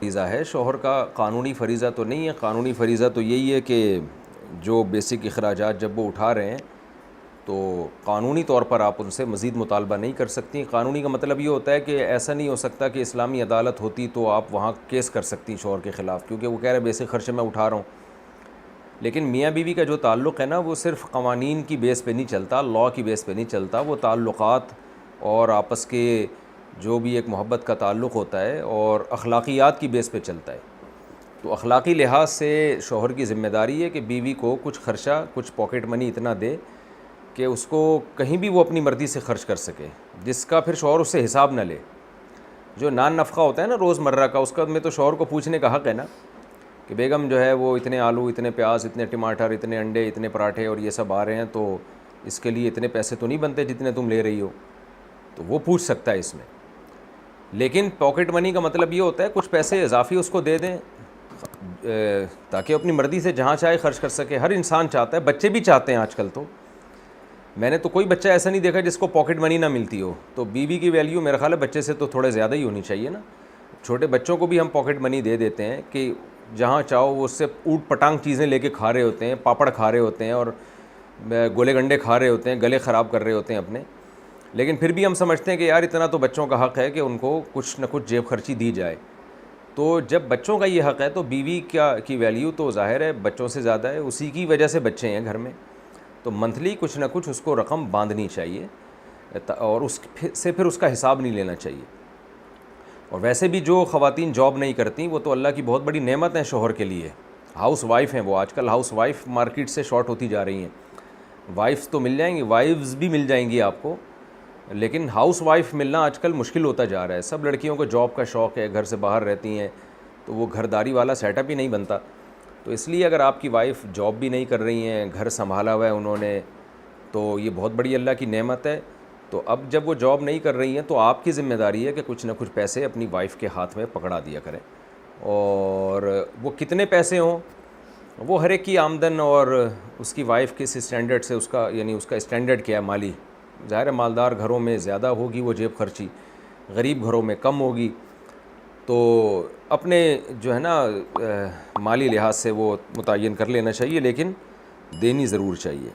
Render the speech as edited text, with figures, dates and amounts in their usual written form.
فریضہ ہے، شوہر کا قانونی فریضہ تو نہیں ہے. قانونی فریضہ تو یہی ہے کہ جو بیسک اخراجات جب وہ اٹھا رہے ہیں تو قانونی طور پر آپ ان سے مزید مطالبہ نہیں کر سکتی. قانونی کا مطلب یہ ہوتا ہے کہ ایسا نہیں ہو سکتا کہ اسلامی عدالت ہوتی تو آپ وہاں کیس کر سکتی شوہر کے خلاف، کیونکہ وہ کہہ رہے ہیں بیسک خرچے میں اٹھا رہا ہوں. لیکن میاں بیوی کا جو تعلق ہے نا وہ صرف قوانین کی بیس پہ نہیں چلتا، لاء کی بیس پہ نہیں چلتا. وہ تعلقات اور آپس کے جو بھی ایک محبت کا تعلق ہوتا ہے اور اخلاقیات کی بیس پہ چلتا ہے. تو اخلاقی لحاظ سے شوہر کی ذمہ داری ہے کہ بیوی کو کچھ خرچہ، کچھ پاکٹ منی اتنا دے کہ اس کو کہیں بھی وہ اپنی مرضی سے خرچ کر سکے، جس کا پھر شوہر اس سے حساب نہ لے. جو نان نفقہ ہوتا ہے نا روز مرہ کا، اس کا میں تو شوہر کو پوچھنے کا حق ہے نا کہ بیگم جو ہے وہ اتنے آلو، اتنے پیاز، اتنے ٹماٹر، اتنے انڈے، اتنے پراٹھے اور یہ سب آ رہے ہیں، تو اس کے لیے اتنے پیسے تو نہیں بنتے جتنے تم لے رہی ہو. تو وہ پوچھ سکتا ہے اس میں. لیکن پاکٹ منی کا مطلب یہ ہوتا ہے کچھ پیسے اضافی اس کو دے دیں تاکہ اپنی مرضی سے جہاں چاہے خرچ کر سکے. ہر انسان چاہتا ہے، بچے بھی چاہتے ہیں آج کل. تو میں نے تو کوئی بچہ ایسا نہیں دیکھا جس کو پاکٹ منی نہ ملتی ہو. تو بیوی کی ویلیو میرا خیال ہے بچے سے تو تھوڑے زیادہ ہی ہونی چاہیے نا. چھوٹے بچوں کو بھی ہم پاکٹ منی دے دیتے ہیں کہ جہاں چاہو وہ اس سے اوٹ پٹانگ چیزیں لے کے کھا رہے ہوتے ہیں، پاپڑ کھا رہے ہوتے ہیں اور گولے گنڈے کھا رہے ہوتے ہیں، گلے خراب کر رہے ہوتے ہیں اپنے. لیکن پھر بھی ہم سمجھتے ہیں کہ یار اتنا تو بچوں کا حق ہے کہ ان کو کچھ نہ کچھ جیب خرچی دی جائے. تو جب بچوں کا یہ حق ہے تو بیوی کی ویلیو تو ظاہر ہے بچوں سے زیادہ ہے، اسی کی وجہ سے بچے ہیں گھر میں. تو منتھلی کچھ نہ کچھ اس کو رقم باندھنی چاہیے اور اس سے پھر اس کا حساب نہیں لینا چاہیے. اور ویسے بھی جو خواتین جاب نہیں کرتی وہ تو اللہ کی بہت بڑی نعمت ہیں شوہر کے لیے. ہاؤس وائف ہیں وہ. آج کل ہاؤس وائف مارکیٹ سے شارٹ ہوتی جا رہی ہیں. وائفس تو مل جائیں گی، وائفز بھی مل جائیں گی آپ کو، لیکن ہاؤس وائف ملنا آج کل مشکل ہوتا جا رہا ہے. سب لڑکیوں کو جاب کا شوق ہے، گھر سے باہر رہتی ہیں، تو وہ گھرداری والا سیٹ اپ ہی نہیں بنتا. تو اس لیے اگر آپ کی وائف جاب بھی نہیں کر رہی ہیں، گھر سنبھالا ہوا ہے انہوں نے، تو یہ بہت بڑی اللہ کی نعمت ہے. تو اب جب وہ جاب نہیں کر رہی ہیں تو آپ کی ذمہ داری ہے کہ کچھ نہ کچھ پیسے اپنی وائف کے ہاتھ میں پکڑا دیا کریں. اور وہ کتنے پیسے ہوں وہ ہر ایک کی آمدن اور اس کی وائف کس اسٹینڈرڈ سے، اس کا یعنی اس کا اسٹینڈرڈ کیا ہے مالی. ظاہر ہے مالدار گھروں میں زیادہ ہوگی وہ جیب خرچی، غریب گھروں میں کم ہوگی. تو اپنے جو ہے نا مالی لحاظ سے وہ متعین کر لینا چاہیے، لیکن دینی ضرور چاہیے.